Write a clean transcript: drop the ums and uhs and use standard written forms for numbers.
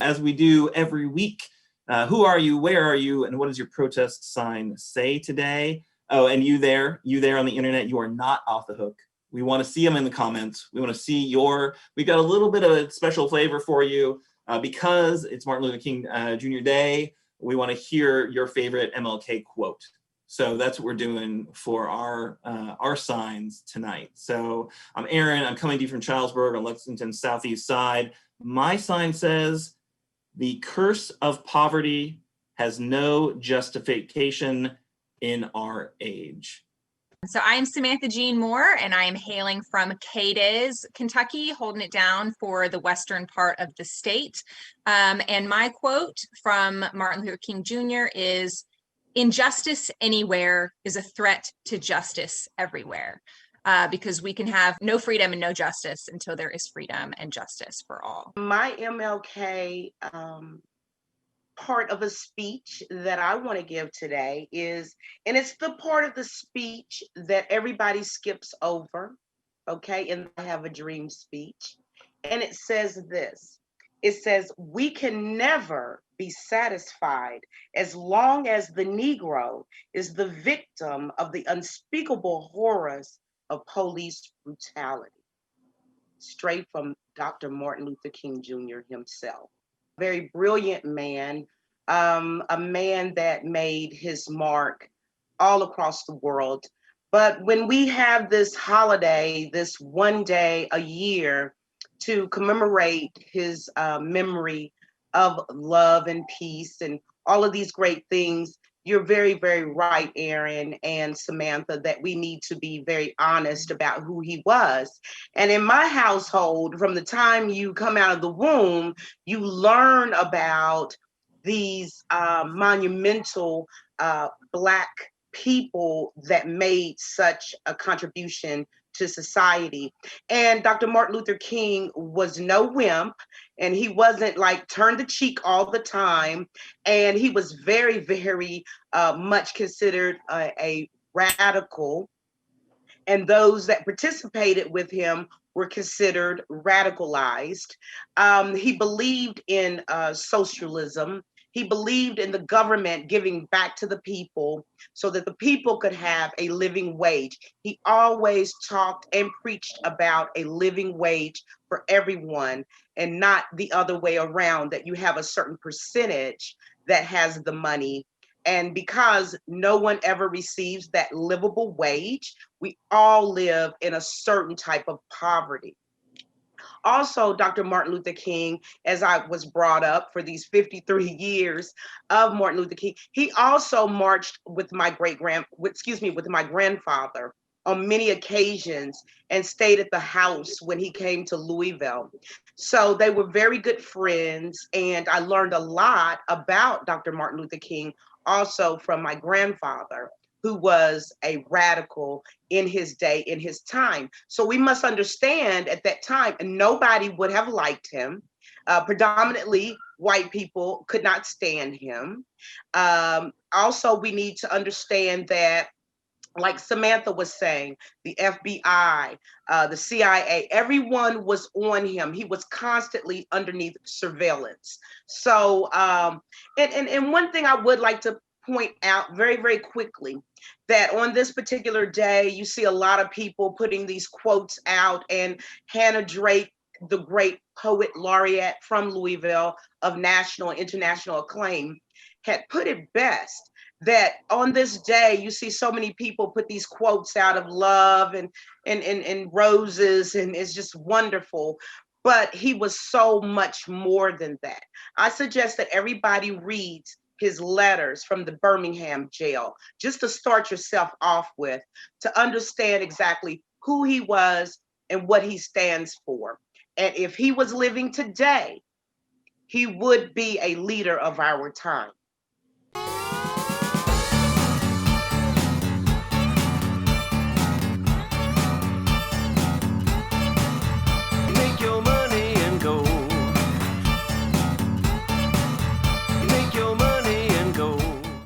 As we do every week, who are you, where are you, and what does your protest sign say today? Oh, and you there on the internet, you are not off the hook. We want to see them in the comments. We want to see we've got a little bit of a special flavor for you because it's Martin Luther King Jr. Day. We want to hear your favorite MLK quote. So that's what we're doing for our signs tonight. So I'm Aaron, I'm coming to you from Charlesburg on Lexington's southeast side. My sign says, "The curse of poverty has no justification in our age." So I am Samantha Jean Moore, and I am hailing from Cadiz, Kentucky, holding it down for the western part of the state. And my quote from Martin Luther King Jr. is, "Injustice anywhere is a threat to justice everywhere." Because we can have no freedom and no justice until there is freedom and justice for all. My MLK part of a speech that I want to give today is, and it's the part of the speech that everybody skips over, okay, and I Have a Dream speech. And it says this. It says, "We can never be satisfied as long as the Negro is the victim of the unspeakable horrors of police brutality." Straight from Dr. Martin Luther King Jr. himself. Very brilliant man, a man that made his mark all across the world. But when we have this holiday, this one day a year to commemorate his memory of love and peace and all of these great things, you're very, very right, Aaron and Samantha, that we need to be very honest about who he was. And in my household, from the time you come out of the womb, you learn about these monumental Black people that made such a contribution to society. And Dr. Martin Luther King was no wimp, and he wasn't like turn the cheek all the time. And he was very, very much considered a radical. And those that participated with him were considered radicalized. He believed in socialism. He believed in the government giving back to the people so that the people could have a living wage. He always talked and preached about a living wage for everyone and not the other way around, that you have a certain percentage that has the money. And because no one ever receives that livable wage, we all live in a certain type of poverty. Also, Dr. Martin Luther King, as I was brought up for these 53 years of Martin Luther King, he also marched with my grandfather on many occasions and stayed at the house when he came to Louisville. So they were very good friends, and I learned a lot about Dr. Martin Luther King also from my grandfather, who was a radical in his day, in his time. So we must understand at that time, nobody would have liked him. Predominantly, white people could not stand him. Also, we need to understand that, like Samantha was saying, the FBI, the CIA, everyone was on him. He was constantly underneath surveillance. So, and one thing I would like to point out very, very quickly, that on this particular day, you see a lot of people putting these quotes out, and Hannah Drake, the great poet laureate from Louisville of national and international acclaim, had put it best, that on this day, you see so many people put these quotes out of love and roses, and it's just wonderful. But he was so much more than that. I suggest that everybody reads his letters from the Birmingham jail, just to start yourself off with, to understand exactly who he was and what he stands for. And if he was living today, he would be a leader of our time.